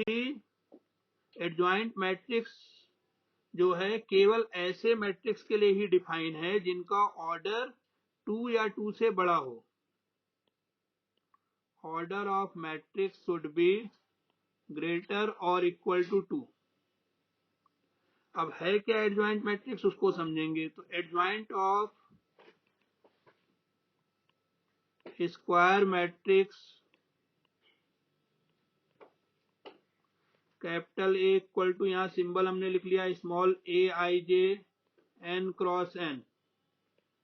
Adjoint matrix जो है केवल ऐसे मैट्रिक्स के लिए ही डिफाइन है जिनका ऑर्डर 2 या 2 से बड़ा हो। Order of matrix should be greater or equal to 2। अब है क्या एडजॉइंट मैट्रिक्स, उसको समझेंगे। तो adjoint of square matrix capital A equal to, यहां सिंबल हमने लिख लिया small A I J N cross N,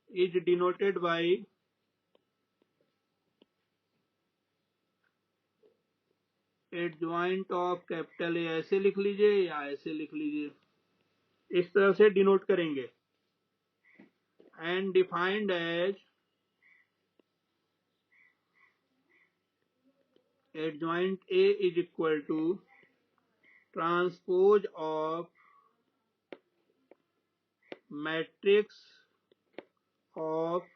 is denoted by adjoint of capital A. ऐसे लिख लीजिए या ऐसे लिख लीजिए, इस तरह से डिनोट करेंगे। And defined as adjoint A is equal to transpose of matrix of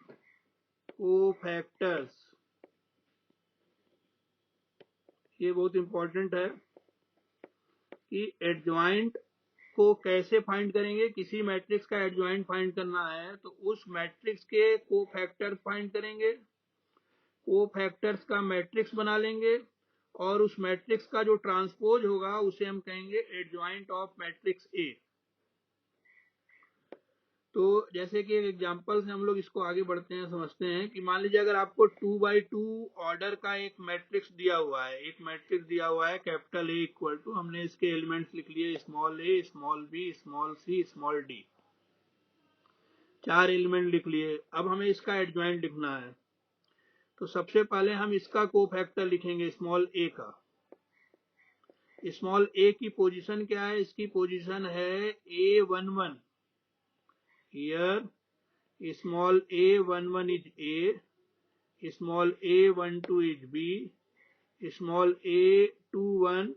cofactors. ये बहुत इंपॉर्टेंट है कि एडजॉइंट को कैसे फाइंड करेंगे। किसी मैट्रिक्स का एडजॉइंट फाइंड करना है तो उस मैट्रिक्स के कोफैक्टर्स फाइंड करेंगे, कोफैक्टर्स का मैट्रिक्स बना लेंगे, और उस मैट्रिक्स का जो ट्रांसपोज होगा उसे हम कहेंगे एडजॉइंट ऑफ मैट्रिक्स ए। तो जैसे कि एक एग्जांपल से हम लोग इसको आगे बढ़ते हैं, समझते हैं कि मान लीजिए अगर आपको 2x2 ऑर्डर का एक मैट्रिक्स दिया हुआ है, कैपिटल ए इक्वल टू, हमने इसके एलिमेंट्स लिख लिए स्मॉल ए, small B, small C, small D, 4 element लिख लिए। अब हमें इसका एडजॉइंट लिखना है। तो सबसे पहले हम इसका कोफैक्टर लिखेंगे स्मॉल ए का। स्मॉल ए की पोजीशन क्या है, इसकी पोजीशन है A11। Here small A11 is A, small A12 is B, small A21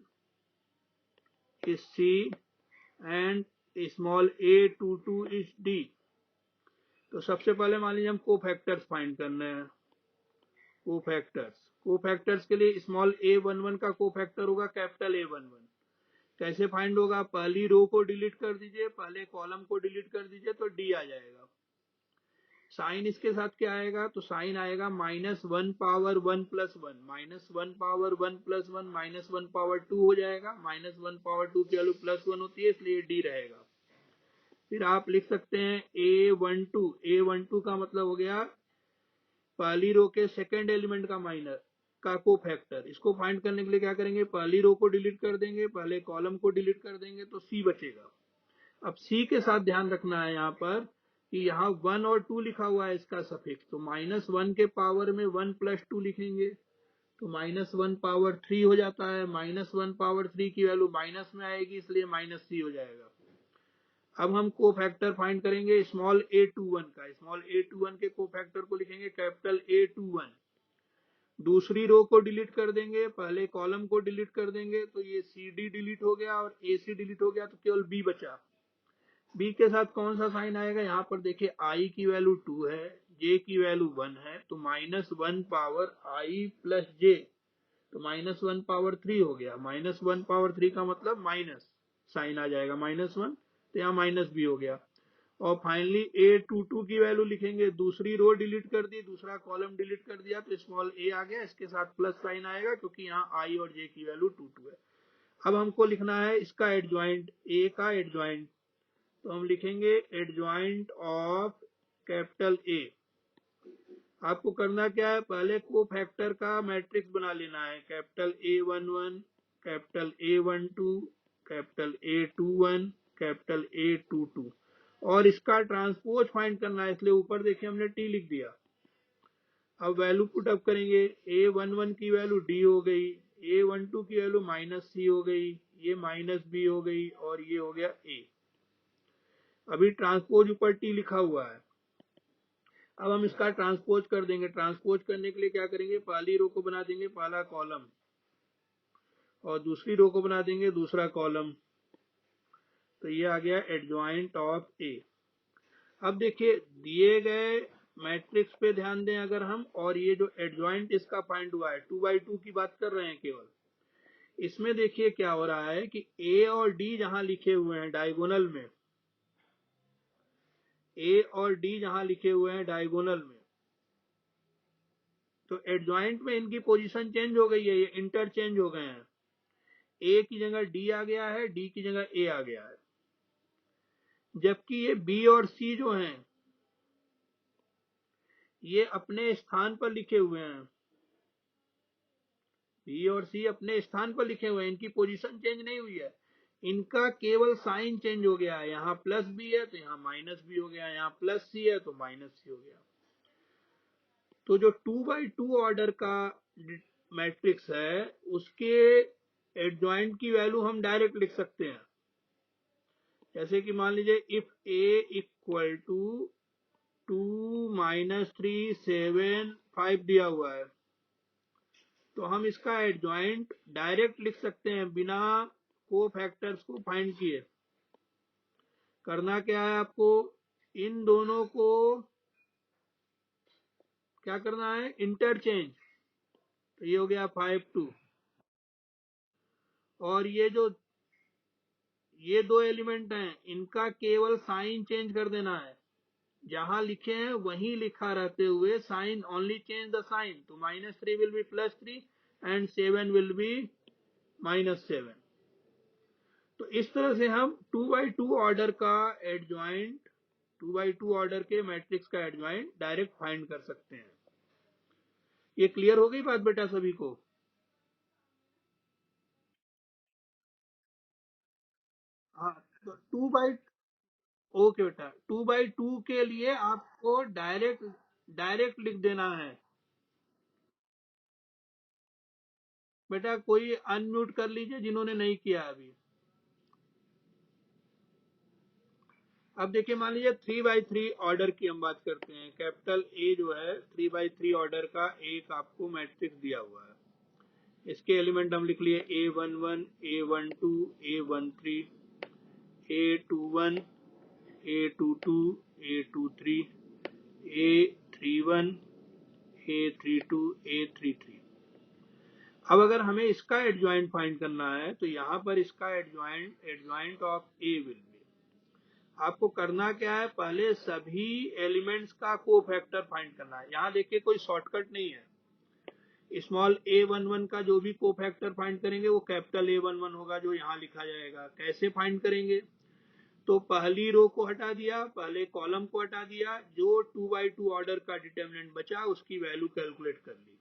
is C and small A22 is D. तो सबसे पहले मान लीजिए हम कोफैक्टर्स फाइंड करने हैं। कोफैक्टर्स के लिए स्मॉल A11 का कोफैक्टर होगा कैपिटल A11। कैसे फाइंड होगा, पहली रो को डिलीट कर दीजिए, पहले कॉलम को डिलीट कर दीजिए तो डी आ जाएगा। साइन इसके साथ क्या आएगा, तो साइन आएगा -1 power 1 plus 1, -1 power 1 plus 1, -1 power 2 हो जाएगा। -1 पावर 2 की वैल्यू +1 होती है, इसलिए डी रहेगा। फिर आप लिख सकते हैं A12 का मतलब हो गया पहली रो के सेकेंड एलिमेंट का माइनर का कोफैक्टर। इसको फाइंड करने के लिए क्या करेंगे, पहली रो को डिलीट कर देंगे, पहले कॉलम को डिलीट कर देंगे तो सी बचेगा। अब सी के साथ ध्यान रखना है यहाँ पर कि यहाँ 1 और 2 लिखा हुआ है इसका सफिक्स, तो -1 के पावर में 1 + 2 लिखेंगे तो -1 पावर 3 हो जाता है। -1 पावर 3 की वैल्यू माइनस में आएगी, इसलिए -3 हो जाएगा। अब हम कोफैक्टर फाइंड करेंगे स्मॉल A21 का। स्मॉल A21 के कोफैक्टर को लिखेंगे कैपिटल A21। दूसरी रो को डिलीट कर देंगे, पहले कॉलम को डिलीट कर देंगे तो ये CD डिलीट हो गया और AC डिलीट हो गया, तो केवल B बचा। B के साथ कौन सा साइन आएगा, यहाँ पर देखिए I की वैल्यू 2 है, J की वैल्यू 1 है, तो -1 पावर I प्लस J, तो -1 पावर 3 हो गया। -1 पावर 3 का मतलब माइनस साइन आ जाएगा -1, तो यहाँ माइनस भी हो गया। और फाइनली A22 की वैल्यू लिखेंगे, दूसरी रो डिलीट कर दी, दूसरा कॉलम डिलीट कर दिया, तो स्मॉल a आ गया, इसके साथ प्लस साइन आएगा क्योंकि यहाँ I और J की वैल्यू 2 है। अब हमको लिखना है इसका एडजॉइंट, A का एडजॉइंट, तो हम लिखेंगे एडजॉइंट ऑफ कैपिटल A। आपको करना क्या है, पहले कोफैक्टर का मैट्रिक्स बना लेना है, capital A11, capital A12, capital A21, capital A22, और इसका ट्रांसपोज फाइंड करना है, इसलिए ऊपर देखिए हमने टी लिख दिया। अब वैल्यू पुट अप करेंगे, A11 की वैल्यू D हो गई, A12 की वैल्यू -C हो गई, ये -B हो गई, और ये हो गया A। अभी ट्रांसपोज ऊपर टी लिखा हुआ है। अब हम इसका ट्रांसपोज कर देंगे। ट्रांसपोज करने के लिए क्या करेंगे, पहली रो को बना देंगे पहला कॉलम, और दूसरी रो को बना देंगे दूसरा कॉलम, तो ये आ गया एडजॉइंट ऑफ A। अब देखिए दिए गए मैट्रिक्स पे ध्यान दें अगर हम, और ये जो एडजॉइंट इसका फाइंड हुआ है 2x2 की बात कर रहे हैं केवल, इसमें देखिए क्या हो रहा है कि ए और डी जहां लिखे हुए हैं डायगोनल में, ए और डी जहां लिखे हुए हैं डायगोनल में, तो एडजॉइंट में इनकी पोजीशन चेंज हो गई है, ये इंटरचेंज हो गए हैं। ए की जगह डी आ गया है, डी की जगह ए आ गया है। जबकि ये बी और सी जो हैं ये अपने स्थान पर लिखे हुए हैं, बी और सी अपने स्थान पर लिखे हुए हैं, इनकी पोजीशन चेंज नहीं हुई है। इनका केवल साइन चेंज हो गया है, यहाँ प्लस बी है तो यहाँ माइनस बी हो गया, यहाँ प्लस सी है तो माइनस सी हो गया। तो जो 2x2 ऑर्डर का मैट्रिक्स है उसके एडजॉइंट की वैल्यू हम डायरेक्ट लिख सकते हैं। जैसे कि मान लीजिए इफ ए इक्वल टू 2-3-7-5 दिया हुआ है, तो हम इसका एडजॉइंट डायरेक्ट लिख सकते हैं बिना को फैक्टर्स को फाइंड किए। करना क्या है आपको, इन दोनों को क्या करना है, इंटरचेंज। तो ये हो गया 5-2, और ये दो एलिमेंट हैं इनका केवल साइन चेंज कर देना है, जहां लिखे हैं वहीं लिखा रहते हुए sign, only change the sign. तो -3 will be +3 and 7 will be -7। तो इस तरह से हम 2x2 ऑर्डर का एडजॉइंट, 2x2 ऑर्डर के मैट्रिक्स का एडजॉइंट डायरेक्ट फाइंड कर सकते हैं। ये क्लियर हो गई बात बेटा सभी को? हाँ, तो ओके बेटा, 2x2 के लिए आपको डायरेक्ट डायरेक्ट लिख देना है। बेटा कोई अनम्यूट कर लीजिए जिन्होंने नहीं किया अभी। अब देखिए मान लीजिए 3x3 ऑर्डर की हम बात करते हैं। कैपिटल ए जो है 3x3 ऑर्डर का एक आपको मैट्रिक्स दिया हुआ है। इसके एलिमेंट हम लिख लिए A11, A12, A13, A21, A22, A23, A31, A32, A33। अब अगर हमें इसका एडजॉइंट फाइंड करना है तो यहाँ पर इसका adjoint of A will be, आपको करना क्या है, पहले सभी एलिमेंट्स का को फैक्टर फाइंड करना है। यहाँ देखिए कोई शॉर्टकट नहीं है। स्मॉल a11 का जो भी को फैक्टर फाइंड करेंगे वो कैपिटल A11 होगा जो यहाँ लिखा जाएगा। कैसे फाइंड करेंगे, तो पहली रो को हटा दिया, पहले कॉलम को हटा दिया, जो 2x2 ऑर्डर का डिटर्मिनेंट बचा उसकी वैल्यू कैलकुलेट कर ली।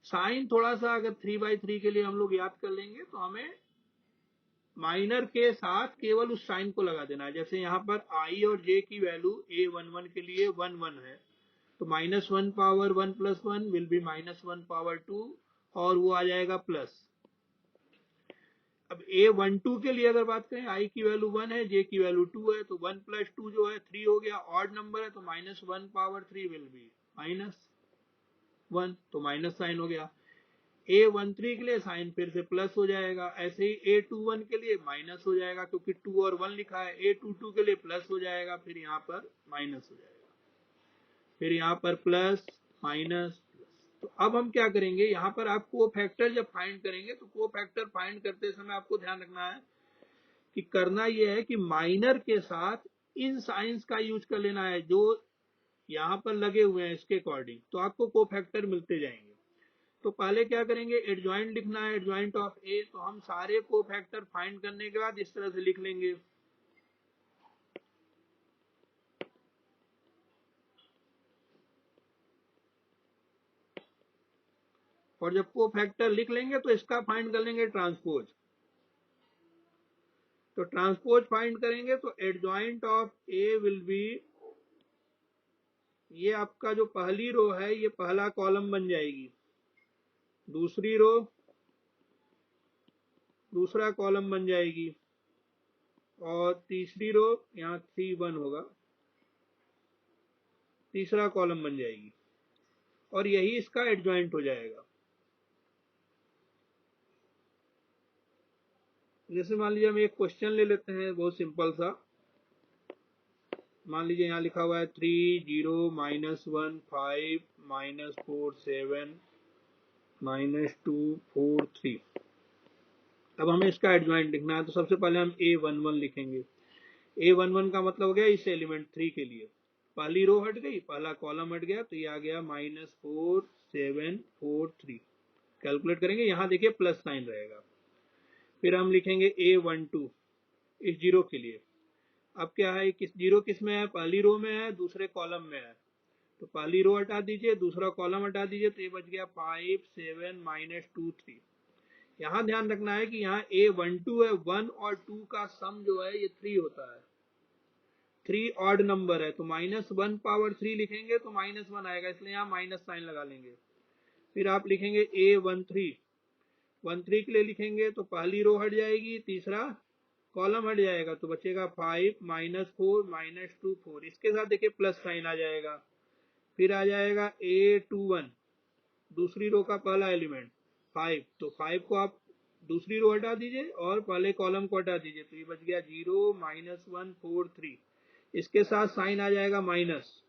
साइन थोड़ा सा अगर 3x3 के लिए हम लोग याद कर लेंगे तो हमें माइनर के साथ केवल उस साइन को लगा देना है। जैसे यहाँ पर i और j की वैल्यू A11 के लिए 1 है, तो -1 पावर 1 + 1 विल बी -1 पावर 2, और वो आ जाएगा प्लस। अब A12 के लिए अगर बात करें, i की वैल्यू 1 है, j की वैल्यू 2 है, तो 1 + 2 जो है 3 हो गया, ऑड नंबर है तो -1 पावर 3 विल बी -1, तो माइनस साइन हो गया। A13 के लिए साइन फिर से प्लस हो जाएगा, ऐसे ही A21 के लिए माइनस हो जाएगा क्योंकि 2 और 1 लिखा है, A22 के लिए प्लस हो जाएगा, फिर यहाँ पर माइनस हो जाएगा, फिर यहाँ पर प्लस माइनस। तो अब हम क्या करेंगे, यहाँ पर आप को फैक्टर जब फाइंड करेंगे तो को फैक्टर फाइंड करते समय आपको ध्यान रखना है कि करना यह है कि माइनर के साथ इन साइंस का यूज कर लेना है जो यहाँ पर लगे हुए हैं इसके अकॉर्डिंग, तो आपको को फैक्टर मिलते जाएंगे। तो पहले क्या करेंगे, एडजॉइंट लिखना है, एडजॉइंट ऑफ ए, तो हम सारे को फैक्टर फाइंड करने के बाद इस तरह से लिख लेंगे। और जब को फैक्टर लिख लेंगे तो इसका फाइंड कर लेंगे ट्रांसपोज। तो ट्रांसपोज फाइंड करेंगे तो adjoint of A will be, ये आपका जो पहली रो है ये पहला कॉलम बन जाएगी, दूसरी रो दूसरा कॉलम बन जाएगी, और तीसरी रो यहाँ 3-1 होगा, तीसरा कॉलम बन जाएगी, और यही इसका एडजॉइंट हो जाएगा। जैसे मान लीजिए हम एक क्वेश्चन ले लेते हैं बहुत सिंपल सा। मान लीजिए यहाँ लिखा हुआ है 3 0 -1 5 -4 7 -2 4 3। अब हमें इसका एडजॉइंट लिखना है, तो सबसे पहले हम A11 लिखेंगे। A11 का मतलब हो गया इस एलिमेंट 3 के लिए पहली रो हट गई, पहला कॉलम हट गया, तो ये आ गया -4743। कैलकुलेट करेंगे, यहाँ देखिए प्लस साइन रहेगा। फिर हम लिखेंगे A12 इस जीरो के लिए। अब क्या है, किस जीरो किस में है, पहली रो में है, दूसरे कॉलम में है, तो पहली रो हटा दीजिए, दूसरा कॉलम हटा दीजिए, तो ये बच गया 57-23। यहाँ ध्यान रखना है कि यहाँ A12 है, 1 और 2 का सम जो है ये 3 होता है। 3 ऑड नंबर है, तो -1 पावर 3 लिखेंगे तो -1 आएगा, इसलिए यहाँ माइनस साइन लगा लेंगे। फिर आप लिखेंगे A13 13 के लिए लिखेंगे तो पहली रो हट जाएगी, तीसरा कॉलम हट जाएगा, तो बचेगा 5 -4 -2 4। इसके साथ देखिए प्लस साइन आ जाएगा। फिर आ जाएगा A21 दूसरी रो का पहला एलिमेंट 5, तो 5 को आप दूसरी रो हटा दीजिए और पहले कॉलम को हटा दीजिए, तो ये बच गया 0 -1 4 3। इसके साथ साइन आ जाएगा माइनस।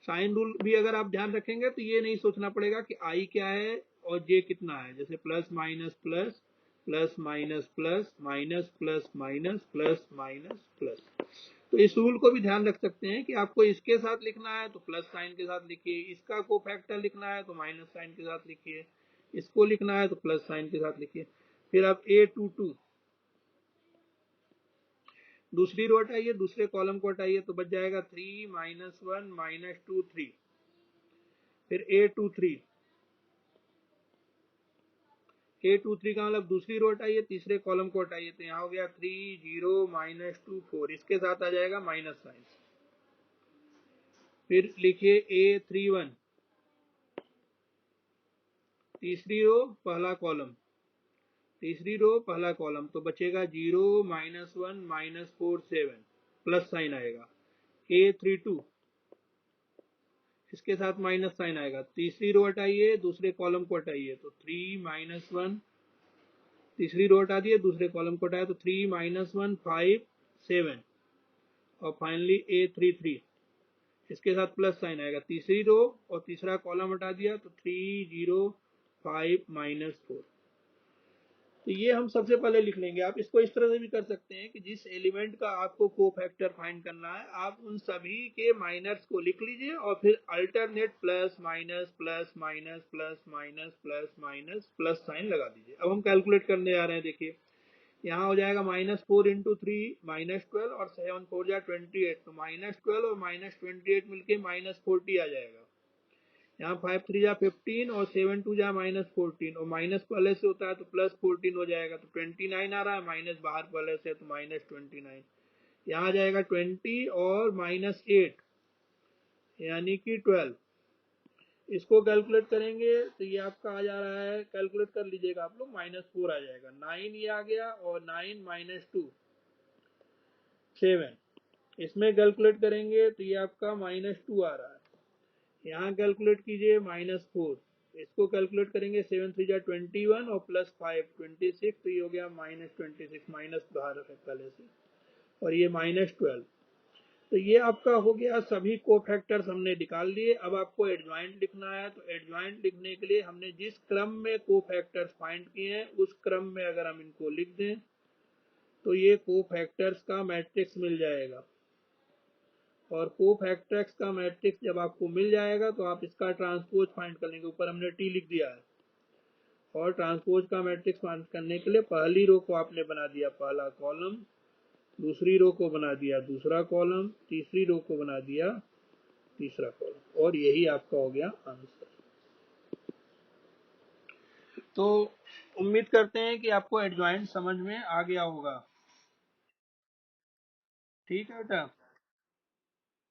साइन रूल भी अगर आप ध्यान रखेंगे तो ये नहीं सोचना पड़ेगा कि आई क्या है और जे कितना है, जैसे plus minus plus, plus minus plus, minus plus minus, plus minus plus. तो इस रूल को भी ध्यान रख सकते हैं कि आपको इसके साथ लिखना है तो प्लस साइन के साथ लिखिए, इसका कोफैक्टर लिखना है तो माइनस साइन के साथ लिखिए, इसको लिखना है तो प्लस साइन के साथ लिखिए। फिर आप A22 दूसरी रो हटाइए, दूसरे कॉलम को हटाइए, तो बच जाएगा 3 -1 -2 3। फिर A23 का मतलब दूसरी रो हटाइए, तीसरे कॉलम को हटाइए, तो यहाँ हो गया 3 0 -2 4। इसके साथ आ जाएगा माइनस साइन। फिर लिखिए A31 तीसरी रो पहला कॉलम, तीसरी रो पहला कॉलम, तो बचेगा 0 -1 -4 7, प्लस साइन आएगा। A32 इसके साथ माइनस साइन आएगा, तीसरी रो हटाइए, दूसरे कॉलम को हटाइए, तो 3 -1, तीसरी रो हटा दिए, दूसरे कॉलम को हटाया, तो 3 -1 5 7। और फाइनली A33 इसके साथ प्लस साइन आएगा, तीसरी रो और तीसरा कॉलम हटा दिया, तो 3 0 5 -4। तो ये हम सबसे पहले लिख लेंगे। आप इसको इस तरह से भी कर सकते हैं कि जिस एलिमेंट का आपको कोफैक्टर फाइंड करना है, आप उन सभी के माइनर्स को लिख लीजिए और फिर alternate plus minus plus minus plus minus plus minus plus sign लगा दीजिए। अब हम कैलकुलेट करने जा रहे हैं, देखिए यहाँ हो जाएगा -4 × 3 -12 और 7 4 जा 28, तो -12 और -28 मिलके -40 आ जाएगा। यहाँ 5 3 जा 15 और 7 2 जा -14, और माइनस पहले से होता है तो +14 हो जाएगा, तो 29 आ रहा है, माइनस बाहर पहले से तो -29। यहाँ आ जाएगा 20 और -8 यानी कि 12। इसको कैलकुलेट करेंगे तो ये आपका आ जा रहा है, कैलकुलेट कर लीजिएगा आप लोग, -4 आ जाएगा। 9 ये आ गया और 9 -2 7। इसमें कैलकुलेट करेंगे तो ये आपका -2 आ रहा है। यहाँ कैलकुलेट कीजिए -4, इसको कैलकुलेट करेंगे 7 3 जा 21 और +5 26, तो ये हो गया -26, माइनस बाहर है पहले से, और ये -12। तो ये आपका हो गया, सभी कोफैक्टर्स हमने निकाल लिए। अब आपको एडजॉइंट लिखना है, तो एडजॉइंट लिखने के लिए हमने जिस क्रम में कोफैक्टर्स फाइंड किए हैं उस क्रम में अगर हम इनको लिख दें तो ये कोफैक्टर्स का मैट्रिक्स मिल जाएगा। और कोफैक्टर्स का मैट्रिक्स जब आपको मिल जाएगा तो आप इसका ट्रांसपोज फाइंड कर लेंगे। ऊपर हमने टी लिख दिया है, और ट्रांसपोज का मैट्रिक्स फाइंड करने के लिए पहली रो को आपने बना दिया पहला कॉलम, दूसरी रो को बना दिया दूसरा कॉलम, तीसरी रो को बना दिया तीसरा कॉलम, और यही आपका हो गया आंसर। तो उम्मीद करते हैं कि आपको एडजॉइंट समझ में आ गया होगा। ठीक है बेटा।